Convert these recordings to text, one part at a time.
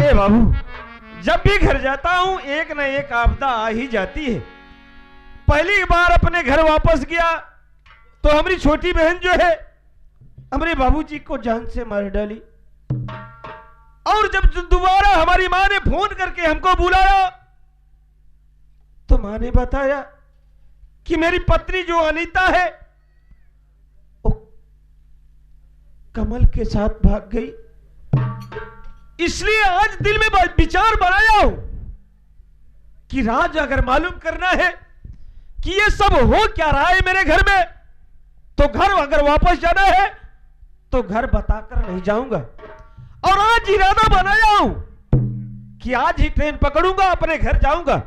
ए बाबू, जब भी घर जाता हूं एक न एक आपदा आ ही जाती है। पहली बार अपने घर वापस गया तो हमारी छोटी बहन जो है हमारे बाबूजी को जान से मार डाली। और जब दोबारा हमारी मां ने फोन करके हमको बुलाया तो मां ने बताया कि मेरी पत्नी जो अनीता है वो कमल के साथ भाग गई। इसलिए आज दिल में विचार बनाया हूं कि राज अगर मालूम करना है कि ये सब हो क्या रहा है मेरे घर में, तो घर अगर वापस जाना है तो घर बताकर नहीं जाऊंगा। और आज इरादा बनाया हूं कि आज ही ट्रेन पकड़ूंगा, अपने घर जाऊंगा,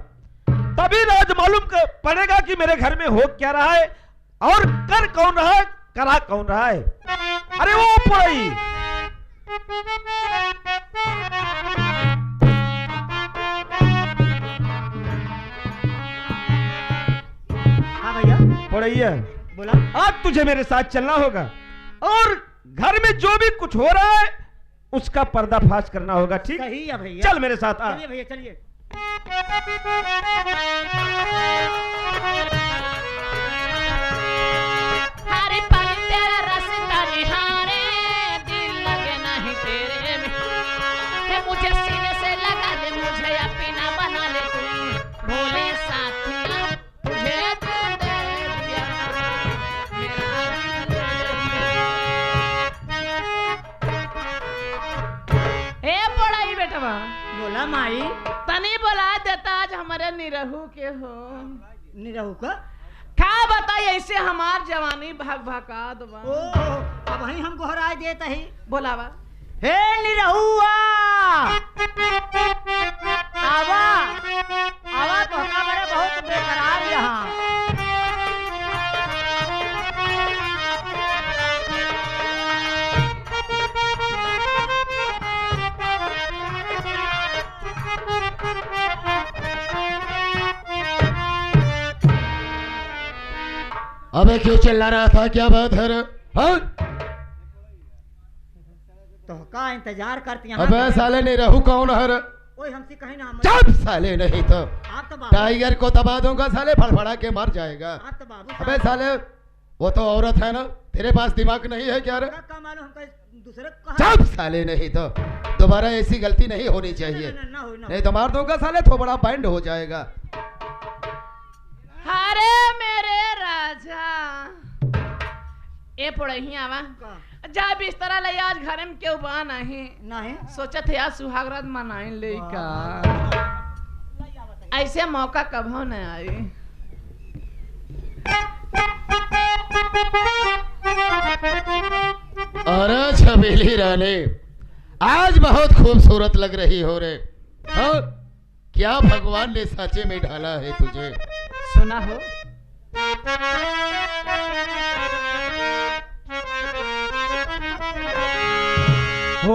तभी राज मालूम पड़ेगा कि मेरे घर में हो क्या रहा है और कर कौन रहा है, करा कौन रहा है। अरे वो पड़ी पढ़ैया, बोला। आज तुझे मेरे साथ चलना होगा और घर में जो भी कुछ हो रहा है उसका पर्दाफाश करना होगा। ठीक सही है भैया, चल मेरे साथ आ। चलिए भैया चलिए। हरे पल तेरा रास्ता निहारे, दिल लगे नहीं तेरे में। है मुझे सीने से लगा दे, मुझे अपना बना ले तू। भोले साथिया तुझे दिल दे दिया, मेरा दिल दे दिया। ए बड़ाई बेटवा, बोला माई। तनी बोला देता आज हमारे निरहू के हो। निरहू का क्या बताई ऐसे हमार जवानी भाग भागा दबा। ओ अब वही हम गोहराए देता ही। बोलावा हे निरहुआ, आवा आवा तो हका बड़े बहुत बेकरार यहाँ। अबे क्यों चिल्ला रहा था, क्या बात है रे? हाँ? तो का इंतजार करती हैं? अबे साले नहीं रहू कौन है रे? ओए हमसे कहीं ना। चुप साले, नहीं तो आप तो बाबू। टाइगर को दबा दूंगा साले, फड़फड़ा के मर जाएगा। आप तो बाबू। अबे साले वो तो औरत है ना, तेरे पास दिमाग नहीं है क्या रे? का मालूम हमका दूसरे को कहा। चुप साले, नहीं तो दोबारा ऐसी गलती नहीं होनी चाहिए, नहीं तो मार दूंगा साले, तो बड़ा बैंड हो जाएगा। हरे मेरे राजा ए पड़ही आवा जा बिस्तरा ले, आज घर में क्यों बा नहीं नहीं सोचत है आज सुहागरात मनाई ले का। ऐसे मौका कभो न आई। अरे छबीली रानी, आज बहुत खूबसूरत लग रही हो रे। हाँ, क्या भगवान ने साँचे में ढाला है तुझे? सुना हो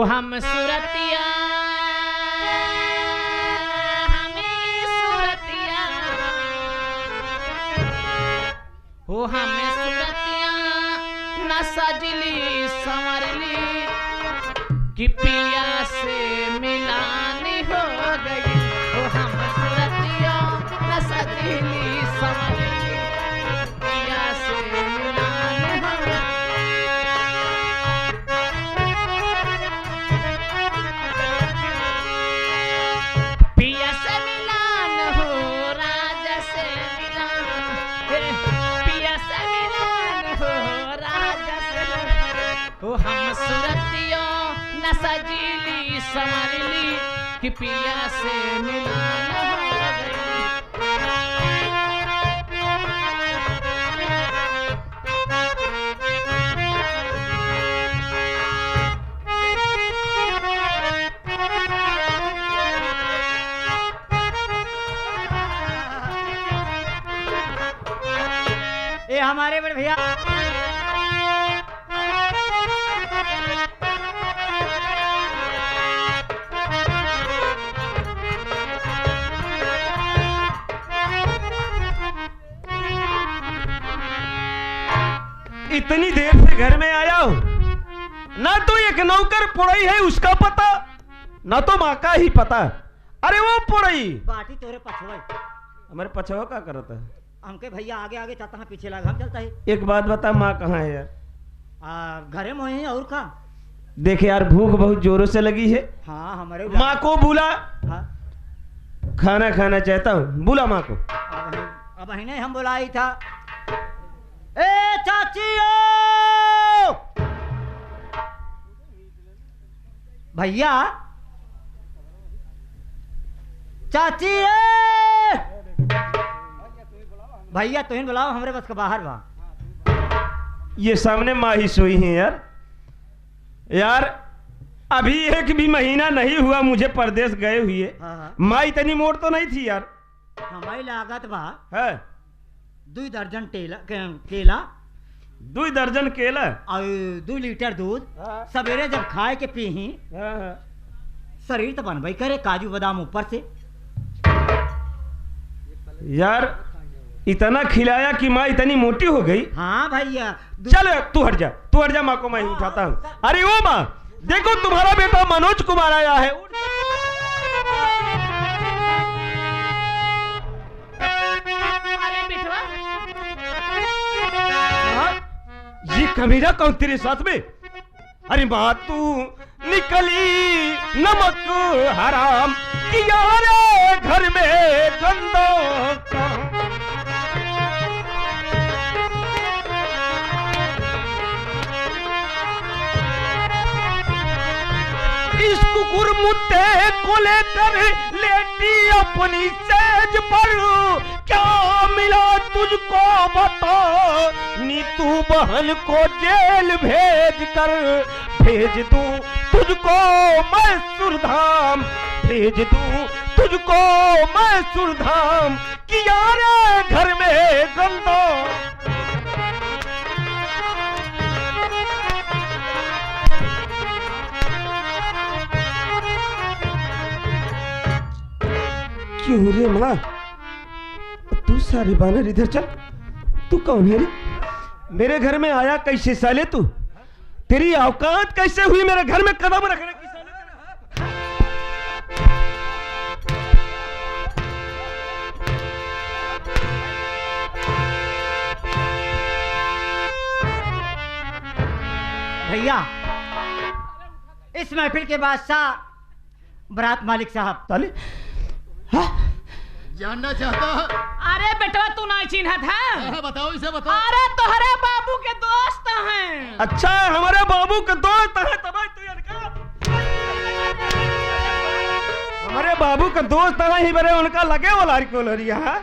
हम सूरतिया, हमें सूरतिया, हो हमें सूरतिया न सजली संवरली कि पिया से मिलानी हो गई। हो हम सूरतिया न सजली संवरली पिया से मिलानी हो गई। पिया से मिलान हो, राजा से मिलान, पिया से मिलान हो, राजा से हो हम सूरतियों न सजीली संवरली कि पिया से मिलान हो गई। ये हमारे बड़े भैया इतनी देर से घर में आया हूं ना, तो एक नौकर पड़ई है उसका पता, ना तो माँ का ही पता। अरे वो पुरई बाटी तोरे पछुआ हमारे पछवा का करता है। हमके भैया आगे आगे चलता है, पीछे लगा हम चलता है। एक बात बता, माँ कहाँ है यार? घरे में ही और का। देखे यार, भूख बहुत जोरों से लगी है। हाँ हमारे माँ को बुला, हाँ खाना खाना चाहता हूँ, बुला माँ को। अब ही नहीं हम बुलाई था। ए चाची ओ भैया, चाची ए भैया तुम बुलाओ, हमरे बस के बाहर बा। ये सामने माँ ही सोई है यार। यार अभी एक भी महीना नहीं हुआ मुझे परदेश गए हुए। हाँ। माँ इतनी मोट तो नहीं थी यार। हमारी लागत बा है 2 दर्जन केला, 2 दर्जन केला और 2 लीटर दूध। हाँ। सवेरे जब खाए के पीही हाँ। शरीर तो बनबई करे, काजू बादाम ऊपर से। यार इतना खिलाया कि माँ इतनी मोटी हो गई। हाँ भैया चल तू हट जा, माँ को मैं ही उठाता हूँ। अरे वो माँ, देखो तुम्हारा बेटा मनोज कुमार आया है। अरे बिटवा, ये कमीना कौन तेरे साथ में? अरे माँ तू निकली नमक हराम किया रे घर में गंदों का। इस कुकुर मुद्दे को लेकर लेटी अपनी सेज पर, क्या मिला तुझको बता, नीतू बहन को जेल भेज कर, भेज दूं तुझको मैं सुरधाम, भेज दूं तुझको मैं सुरधाम किया रे घर में गंदा। क्यों रे माँ, तू सारी बानर इधर चल। तू कौन है रे? मेरे घर में आया कैसे साले तू? तेरी औकात कैसे हुई मेरे घर में कदम रखने की साले? भैया, इस महफिल के बादशाह बरात मालिक साहब। साले हाँ? जानना चाहता है? अरे बेटवा तू नहीं चिन्हत है? हाँ, बताओ इसे बताओ। अरे तोहरे बाबू के दोस्त हैं। अच्छा हमारे बाबू के दोस्त है तब तू इनका, हमारे बाबू का दोस्त है ही बड़े उनका लगे वो लारी को लरिया है।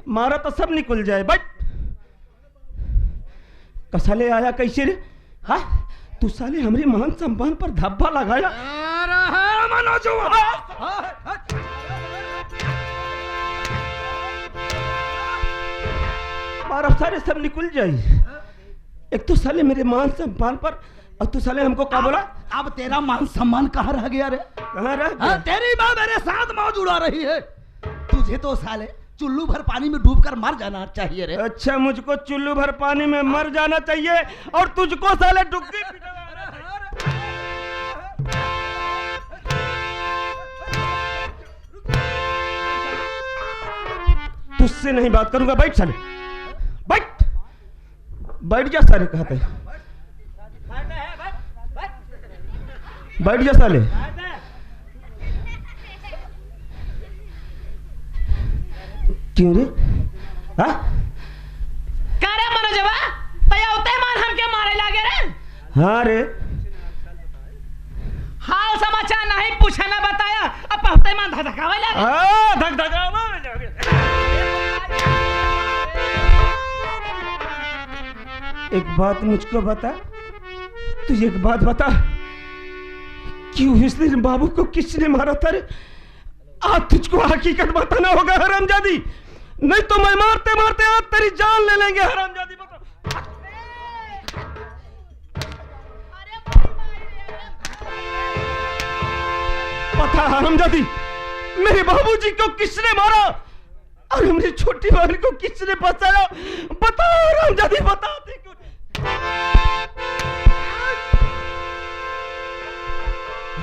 मारा तो सब निकल जाए। बट कसले आया कैसे रे? हाँ तू साले हमारे मान सम्मान पर धब्बा लगाया। मारा सारे सब निकल जाए। एक तो साले मेरे मान सम्मान पर, और तू साले हमको क्या बोला? अब तेरा मान सम्मान कहाँ रह गया रे? कहाँ रह गया? हाँ, तेरी माँ मेरे साथ मौज उड़ा रही है। तुझे तो साले चुल्लू भर पानी में डूबकर मर जाना चाहिए रे। अच्छा मुझको चुल्लू भर पानी में मर जाना चाहिए और तुझको साले डुबकी तुझसे नहीं बात करूंगा। बैठ साले, बैठ बैठ जा साले। कहते बैठ जा साले। क्यों रे? हाँ करे मनोजवा तयावते मान हमके मारे लागे रे। हाँ रे, हाल समाचार नहीं पूछे ना बताया, अब पहुंचते मान धधकावे लागे। हाँ धक धकावा एक बात मुझको बता, तू एक बात बता, क्यों इस दिन बाबू को किसने मारा था रे? आज तुझको हकीकत बताना होगा हरामजादी, नहीं तो मैं मारते मारते आज तेरी जान ले लेंगे। हरामजादी बता। बता हरामजादी, मेरे बाबूजी को किसने मारा और मेरी छोटी बहन को किसने बचाया? बता हरामजादी, बता।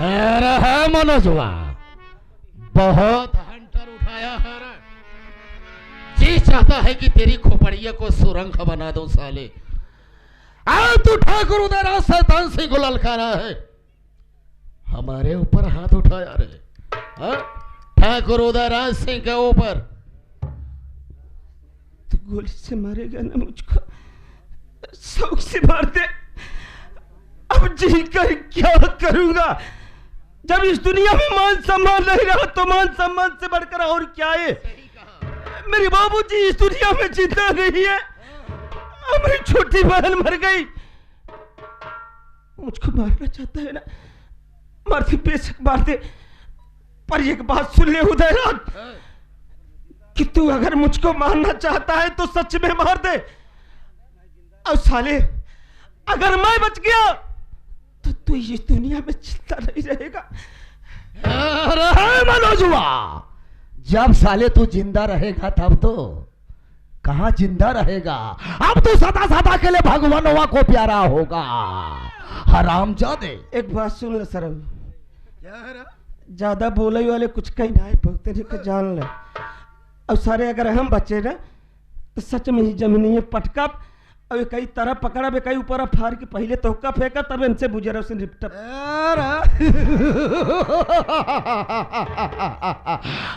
अरे है मनोजवा, बहुत हंटर उठाया है रे। जी चाहता है कि तेरी खोपड़िया को सुरंग बना दो साले। आज तू ठाकुर उदयराज शैतान सिंह को ललकारा है, हमारे ऊपर हाथ उठाया रे। हाँ? ठाकुर उदयराज सिंह के ऊपर। तू गोली से मारेगा ना मुझको, शौक से मार दे। अब जी कर क्या करूंगा? जब इस दुनिया में मान सम्मान नहीं रहा तो मान सम्मान से बढ़कर और क्या है? मेरे बाबूजी इस दुनिया में जिंदा नहीं है, मेरी छोटी बहन मर गई। मुझको मारना चाहता है ना, मार दे, बेशक मार दे, पर एक बात सुन ले उदयराज, कि तू अगर मुझको मारना चाहता है तो सच में मार दे। और साले अगर मैं बच गया तो तू इस दुनिया में जिंदा नहीं रहेगा। अरे मनोजुआ, जब साले तू जिंदा रहेगा तब तो कहाँ जिंदा रहेगा? अब तो सदा सदा के लिए भगवानवा को प्यारा होगा। हरामजादे। एक बात सुन ले सरम, ज्यादा बोले वाले कुछ कहीं ना है, भगते को जान ले। और सारे अगर हम बचे ना तो सच में ही जमीनी पटका, अब कई तरह पकड़ा बे, कई ऊपर फाड़ के पहले तोहका फेंका, तब इनसे बुझे रहो से निपटा।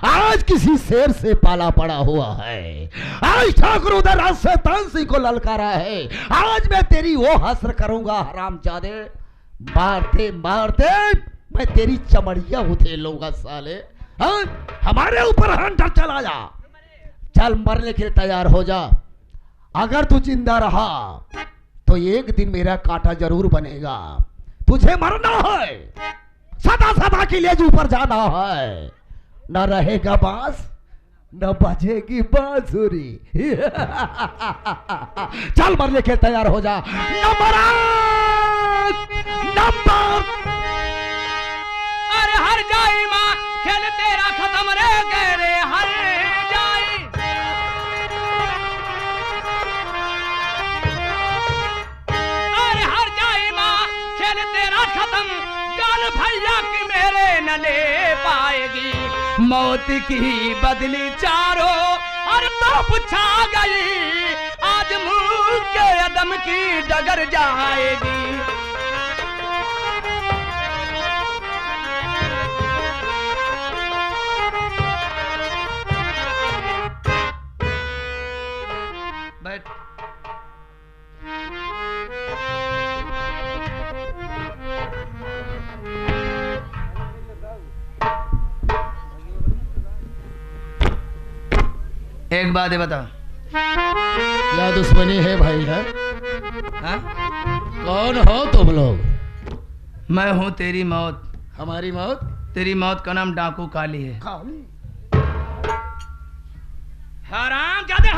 आज किसी शेर से पाला पड़ा हुआ है। आज ठाकुर उदयराज शैतान सिंह को ललकारा है। आज मैं तेरी वो हसर करूंगा हरामजादे, मारते मारते मैं तेरी चमड़िया उठे लूंगा साले। हाँ? हमारे ऊपर हंटर चला जा, चल मरने के लिए तैयार हो जा। अगर तू जिंदा रहा तो एक दिन मेरा कांटा जरूर बनेगा। तुझे मरना है, सदा सदा के लिए ऊपर जाना है। न रहेगा बांस न बजेगी बांसुरी। चल मरने के तैयार हो जा। नंबर अरे हर जाई माँ खेल तेरा खत्म रे गए रे, हर जाई। अरे हर जाई माँ खेल तेरा खत्म, जान भैया की मेरे न ले पाएगी। मौत की बदली चारों और तो छा गई, आज मुंह के अदम की डगर जाएगी। बैठ। एक बात है बता, क्या दुश्मनी है भाई? है हाँ? कौन हो तुम लोग? मैं हूँ तेरी मौत। हमारी मौत? तेरी मौत का नाम डाकू काली है। हराम जादे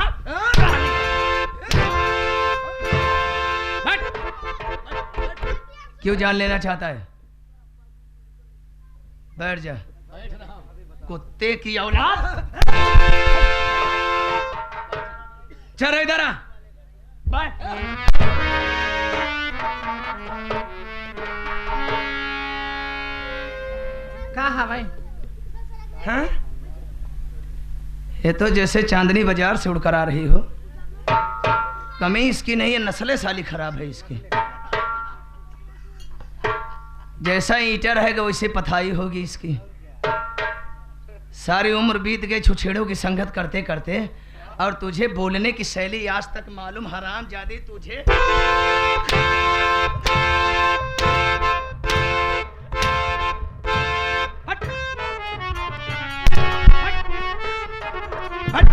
क्यों जान लेना चाहता है? बैठ जा। कुत्ते की औलाद, चल इधर आ। कहा भाई? हाँ? ये तो जैसे चांदनी बाजार से उड़कर आ रही हो। कमी इसकी नहीं है, नस्लें साली खराब है इसकी। जैसा ईंटा रहेगा वैसे पथाई होगी इसकी। सारी उम्र बीत गई छुछेड़ों की संगत करते करते, और तुझे बोलने की शैली आज तक मालूम हराम जादे तुझे। हट। हट।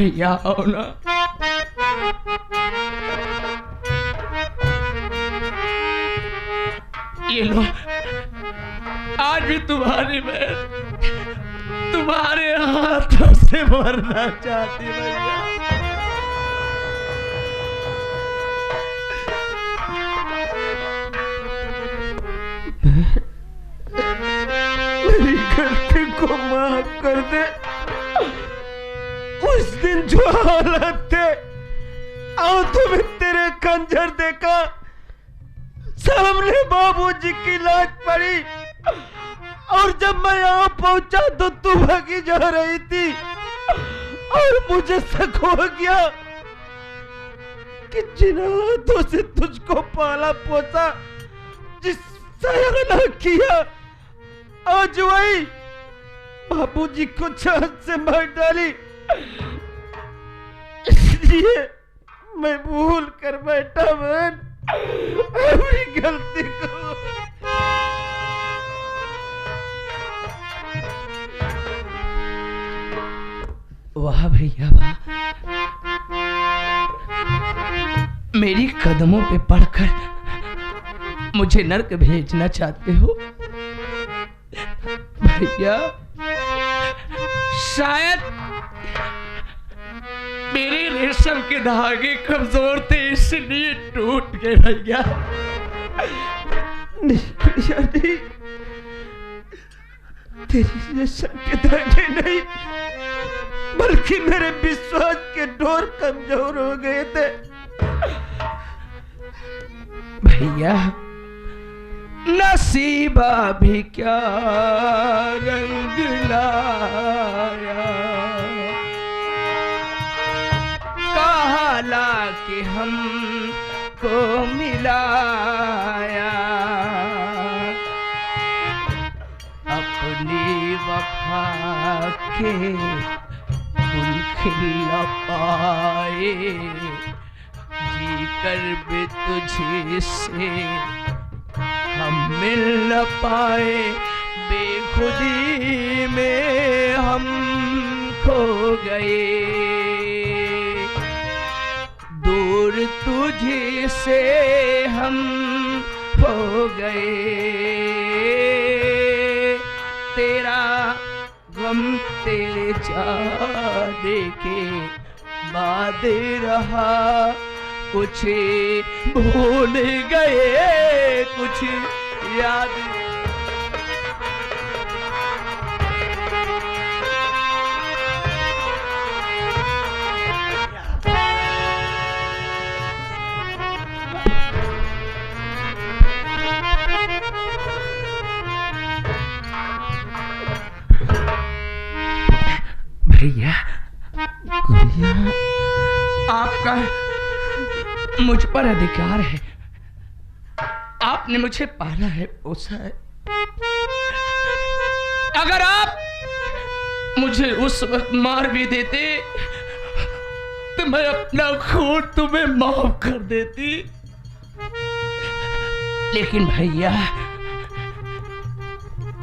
भैया आओ ना। ये लो, आज भी तुम्हारी बहन तुम्हारे हाथों से मरना चाहती भैया। मेरी गलती को माफ कर दे। उस दिन जो हालत थे, आंखों में तेरे खंजर देखा, सामने बाबूजी की लाश पड़ी, और जब मैं यहाँ पहुंचा तो तू भागी जा रही थी, और मुझे शक हो गया कि जिन हाथों से तुझको पाला पोसा, जिस सयाना किया, आज वही बाबूजी को जान से मार डाली। इसलिए मैं भूल कर बैठा बहन, अपनी गलती को। वाह भैया वाह, मेरी कदमों पे पड़कर मुझे नर्क भेजना चाहते हो भैया। शायद मेरे रेशम के धागे कमजोर थे, इसलिए टूट गए भैया। नहीं भैया नहीं, तेरी रेशम के धागे नहीं, बल्कि मेरे विश्वास के डोर कमजोर हो गए थे भैया। नसीबा भी क्या रंग लाया, कहाला कि हमको मिलाया, अपनी वफा के फूल खिला पाए, जी कर भी तुझे से हम मिल न पाए, बेखुदी में हम खो गए, दूर तुझे से हम हो गए, तेरा गम तेरे जाने के बाद रहा, कुछ भूल गए कुछ याद। भैया आपका मुझ पर अधिकार है, आपने मुझे पाला है, पोसा है। अगर आप मुझे उस वक्त मार भी देते तो मैं अपना खून तुम्हें माफ कर देती। लेकिन भैया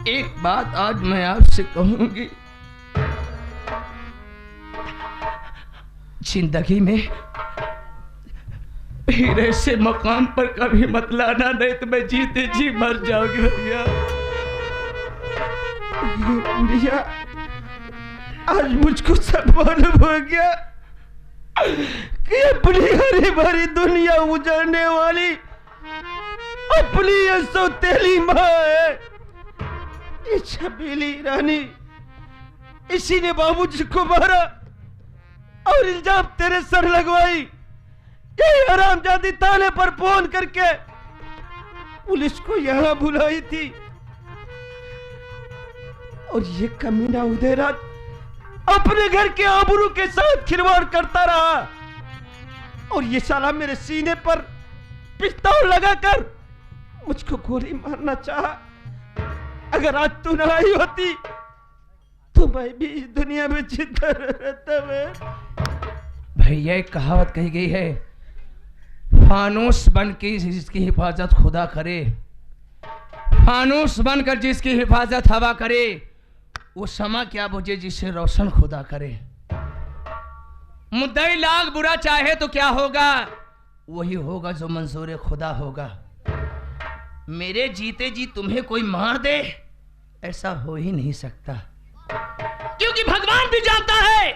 एक बात आज मैं आपसे कहूंगी, जिंदगी में फिर ऐसे मकाम पर कभी मत लाना, नहीं तो मैं जीते जी मर जाऊंगी भैया। भैया आज मुझको सब मालूम हो गया कि अपनी हरी भरी दुनिया उजाड़ने वाली अपनी ये सौतेली माँ है, ये छबीली रानी। इसी ने बाबूजी को मारा और इल्जाम तेरे सर लगवाई। यही हरामजादी ताले पर फोन करके पुलिस को यहां बुलाई थी, और ये कमीना उदयराज अपने घर के आबरू के साथ खिलवाड़ करता रहा, और ये साला मेरे सीने पर पिस्तौल लगाकर मुझको गोली मारना चाहा। अगर आज तू न आई होती तो मैं भी इस दुनिया में जिंदा रहता। भैया एक कहावत कही गई है, फानूस बन के जिसकी हिफाजत खुदा करे, फानूस बनकर जिसकी हिफाजत हवा करे, वो समा क्या बुझे जिसे रोशन खुदा करे। मुद्दई लाख बुरा चाहे तो क्या होगा, वही होगा जो मंजूर खुदा होगा। मेरे जीते जी तुम्हें कोई मार दे, ऐसा हो ही नहीं सकता, क्योंकि भगवान भी जानता है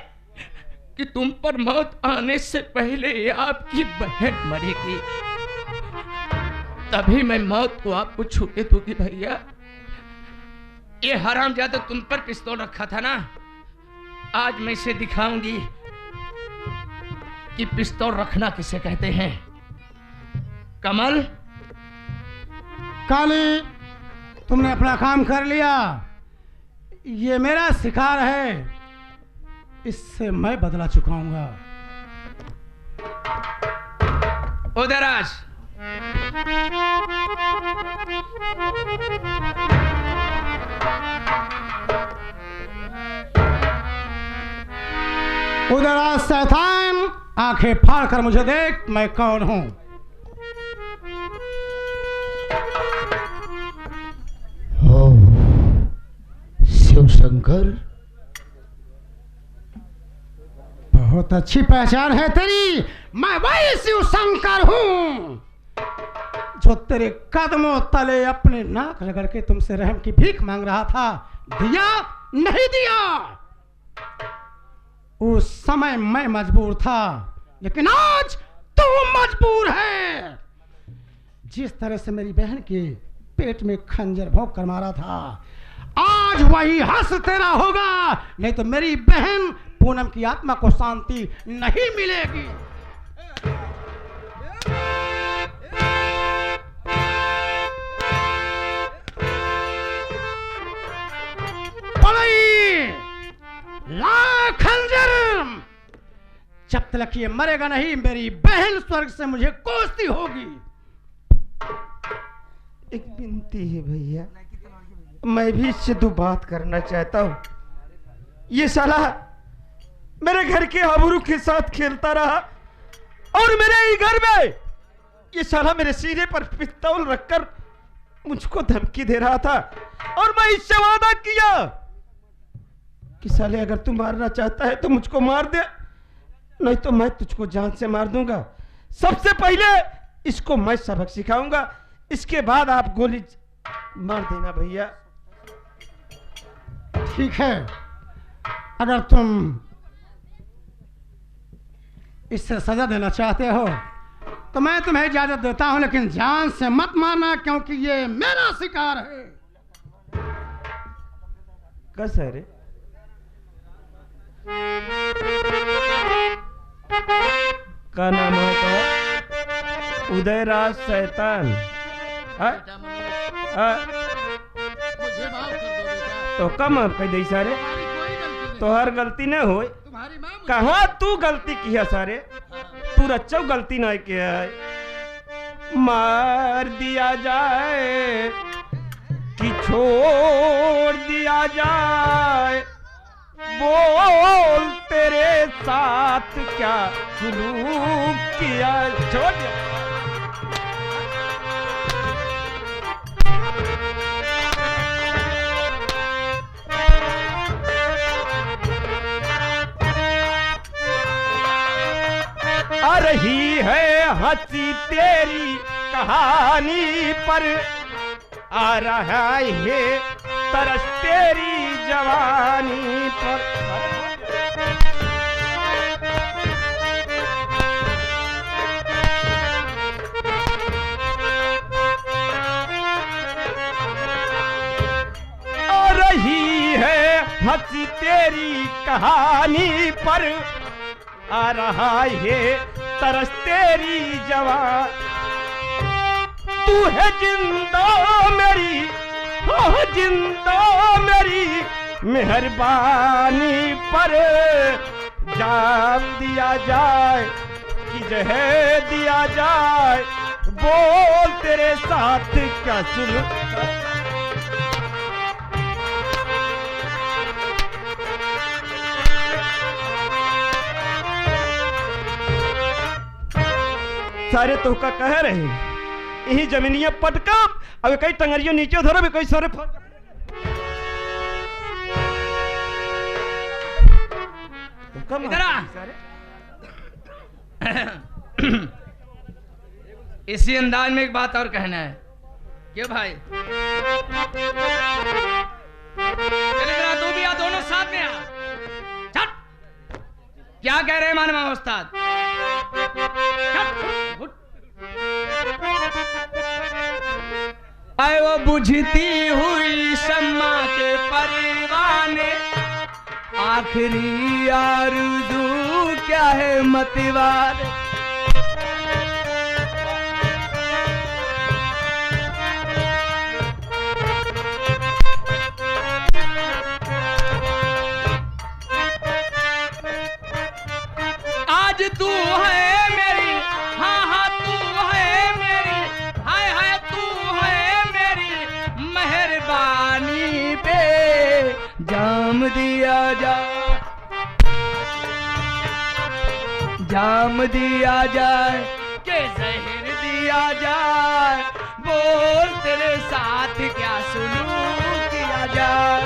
कि तुम पर मौत आने से पहले आपकी बहन मरेगी, तभी मैं मौत को आपको छूटे दूंगी। भैया, ये हरामजादा तुम पर पिस्तौल रखा था ना, आज मैं इसे दिखाऊंगी कि पिस्तौल रखना किसे कहते हैं। कमल, काली, तुमने अपना काम कर लिया। ये मेरा शिकार है, इससे मैं बदला चुकाऊंगा। उदयराज, उदयराज शैतान, आंखें फाड़ कर मुझे देख, मैं कौन हूं। शिव शंकर, बहुत अच्छी पहचान है तेरी। मैं वही शिव शंकर हूं जो तेरे कदमों तले अपने नाक रगड़ के तुमसे रहम की भीख मांग रहा था। दिया नहीं दिया। उस समय मैं मजबूर था, लेकिन आज तू मजबूर है। जिस तरह से मेरी बहन के पेट में खंजर भोंक कर मारा था, आज वही हंस तेरा होगा, नहीं तो मेरी बहन पूनम की आत्मा को शांति नहीं मिलेगी। ला खंजर, जब तक ये मरेगा नहीं, मेरी बहन स्वर्ग से मुझे कोसती होगी। एक विनती है भैया, मैं भी इससे दो बात करना चाहता हूँ। ये साला मेरे घर के आबरू के साथ खेलता रहा और मेरे ही घर में ये साला मेरे सीने पर पिस्तौल रखकर मुझको धमकी दे रहा था, और मैं इससे वादा किया कि साले अगर तू मारना चाहता है तो मुझको मार दे, नहीं तो मैं तुझको जान से मार दूंगा। सबसे पहले इसको मैं सबक सिखाऊंगा, इसके बाद आप गोली मार देना भैया। ठीक है, अगर तुम इससे सजा देना चाहते हो तो मैं तुम्हें इजाजत देता हूं, लेकिन जान से मत मारना, क्योंकि ये मेरा शिकार है। कैसा है रे? का नाम है तो? उदयराज शैतान। मुझे माफ कर दो बेटा, तो कम आप कह दे सारे, तुम्हारी कोई गलती नहीं। तो हर गलती न हो। तुम्हारी माँ मुझे- कहाँ तू गलती किया सारे, तू रच्चा गलती नहीं किया है। मार दिया जाए कि छोड़ दिया जाए, बोल तेरे साथ क्या सुलूक किया। छोड़ दिया। आ रही है हंसी तेरी कहानी पर, आ रहा है तरस तेरी जवानी पर। आ रही है हंसी तेरी कहानी पर, आ रहा है तरस तेरी जवान। तू है जिंदा मेरी, हाँ जिंदा मेरी मेहरबानी पर। जान दिया जाए कि जहर दिया जाए, बोल तेरे साथ क्या सुलूक। सारे तो का कह रहे यही जमीनिया पटका, अब कई टंगरिया नीचे धरो, भी कई सारे इधर आ। इसी अंदाज में एक बात और कहना है। क्यों भाई? चले जरा तू भी आ, दोनों साथ में आ। चल। क्या कह रहे हैं मानवा उस्ताद? आए वो बुझती हुई शम्मा के परवाने, आखिरी आरज़ू क्या है मतवार। आज तू है मेरी, हाँ हाँ तू है मेरी, हाय हाय तू है मेरी, मेहरबानी पे जाम दिया जा, जाम दिया जाए के जहर दिया जाए, बोल तेरे साथ क्या सुलूक किया जाए।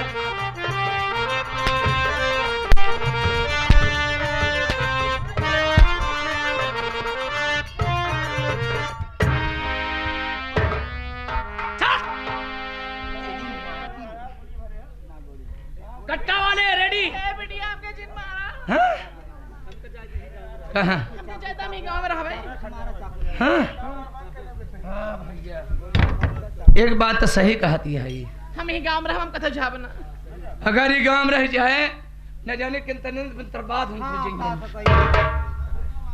कट्टा वाले रेडी? बेटी आपके जिन मारा। हाँ? कहाँ? जैता मी गांव में रहबे। हाँ? हाँ भैया, एक बात तो सही कहती है ये। हम ही गांव में रहब, हम कथा झाबना। अगर ये गांव रह जाए न जाने कितने दिन बाद हम भेजेंगे।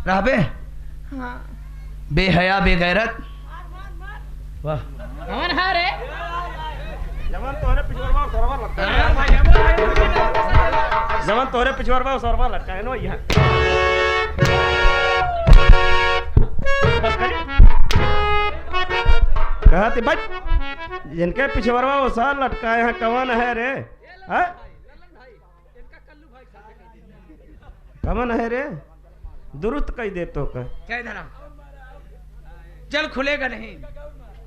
रहबे? हाँ। बेहया बेगैरत। वाह। कौन है रे? जवान तोहरे पिछवाड़वा सरवा लटका है। जवान तोहरे पिछवाड़वा सरवा लटका है नो यहाँ। बस करी। कहती बच जिनके पिछवाड़वा वो सार लटका है कौन है रे? हैं? कौन है रे? दुरुस्त कही दे तो का। क्या इधर आ? जल खुलेगा नहीं,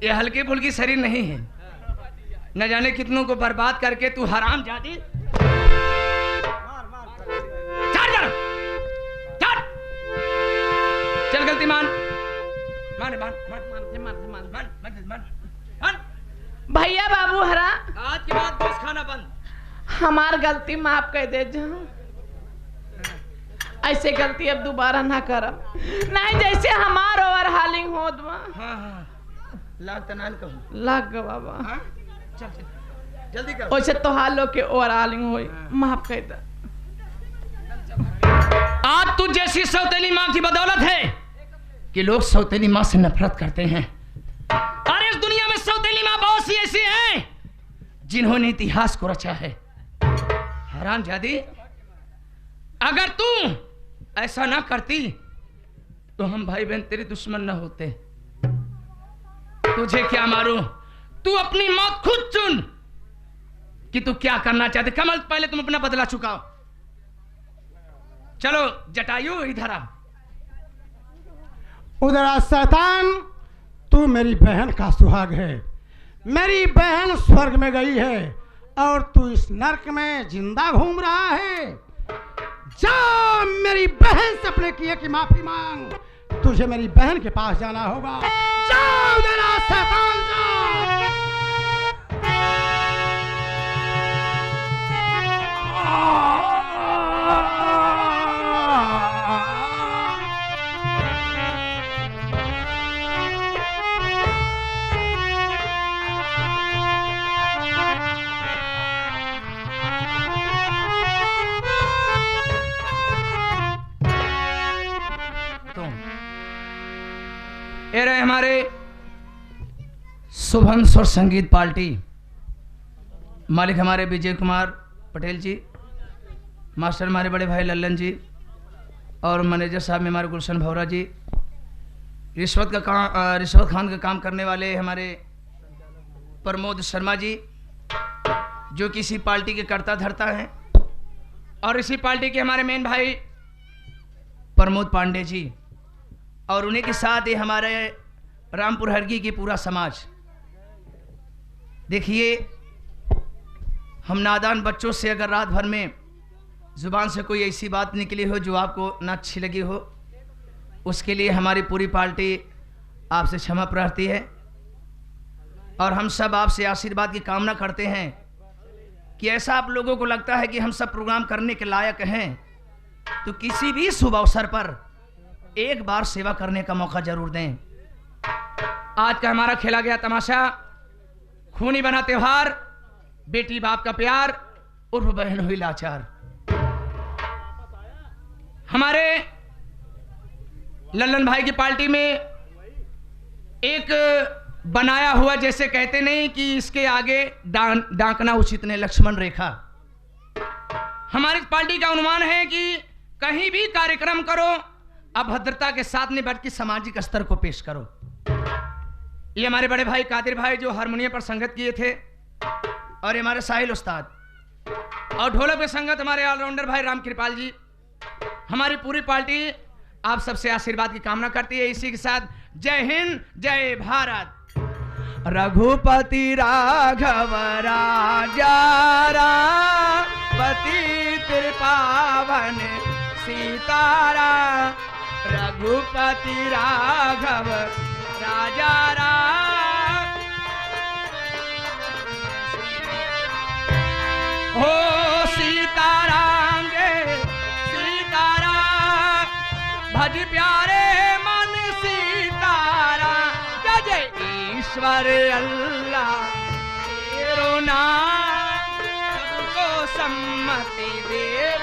ये हल्की फुल्की शरीर नहीं है। न जाने कितनों को बर्बाद करके तू हराम जादी। चल गलती मान मान मान मान मान मान मान। भैया बाबू हरा, आज के बाद दोस्त खाना बंद। हमार गलती माफ कर दे जाओ। ऐसे गलती अब दोबारा ना करब, नहीं जैसे हमार ओवर हालिंग हो दवा। हाँ हाँ लाग तनाल कहूँ लग गो बाबा। हाँ? चल चल जल्दी कर। वैसे तो हाल लोग के ओवर हालिंग होई, माफ कर दे। आज तू जैसी सौतेली माँ की बदौलत है कि लोग सौतेली माँ से नफरत करते हैं। और इस दुनिया में सौतेली माँ बहुत सी ऐसी हैं जिन्होंने इतिहास को रचा है। हैरान जादी, अगर तू ऐसा ना करती तो हम भाई बहन तेरे दुश्मन ना होते। तुझे क्या मारूं, तू अपनी मौत खुद चुन कि तू क्या करना चाहते। कमल पहले तुम अपना बदला चुकाओ। चलो जटायु इधर आ। उधर आ शैतान, तू मेरी बहन का सुहाग है। मेरी बहन स्वर्ग में गई है और तू इस नरक में जिंदा घूम रहा है। जा मेरी बहन से अपने किए की माफी मांग। तुझे मेरी बहन के पास जाना होगा। जा उधर आ शैतान, जा। ये रहे हमारे शुभम स्वर संगीत पार्टी। मालिक हमारे विजय कुमार पटेल जी, मास्टर हमारे बड़े भाई लल्लन जी, और मैनेजर साहब में हमारे गुलशन भौरा जी। रिश्वत खान का काम करने वाले हमारे प्रमोद शर्मा जी, जो किसी पार्टी के कर्ता धर्ता हैं। और इसी पार्टी के हमारे मेन भाई प्रमोद पांडे जी, और उन्हीं के साथ ये हमारे रामपुर हरगी की पूरा समाज। देखिए, हम नादान बच्चों से अगर रात भर में जुबान से कोई ऐसी बात निकली हो जो आपको ना अच्छी लगी हो, उसके लिए हमारी पूरी पार्टी आपसे क्षमा प्रार्थी है और हम सब आपसे आशीर्वाद की कामना करते हैं कि ऐसा आप लोगों को लगता है कि हम सब प्रोग्राम करने के लायक हैं तो किसी भी शुभ अवसर पर एक बार सेवा करने का मौका जरूर दें। आज का हमारा खेला गया तमाशा खूनी बना त्योहार, बेटी बाप का प्यार उर्फ बहन हुई लाचार। हमारे लल्लन भाई की पार्टी में एक बनाया हुआ, जैसे कहते नहीं कि इसके आगे डांकना उचित नहीं, लक्ष्मण रेखा। हमारी पार्टी का अनुमान है कि कहीं भी कार्यक्रम करो अभद्रता के साथ नहीं बल्कि सामाजिक स्तर को पेश करो। ये हमारे बड़े भाई कादिर भाई जो हारमोनियम पर संगत किए थे और ये हमारे साहिल उस्ताद और ढोलक पे संगत हमारे ऑलराउंडर भाई राम कृपाल जी। हमारी पूरी पार्टी आप सबसे आशीर्वाद की कामना करती है। इसी के साथ जय हिंद जय भारत। रघुपति राघव राजा पति कृपावन सीतारा, रघुपति राघव राजा हो सीताराम जय सीताराम, भज प्यारे मन सीताराम, जय जय ईश्वर अल्लाह तेरो नाम सबको सम्मति दे।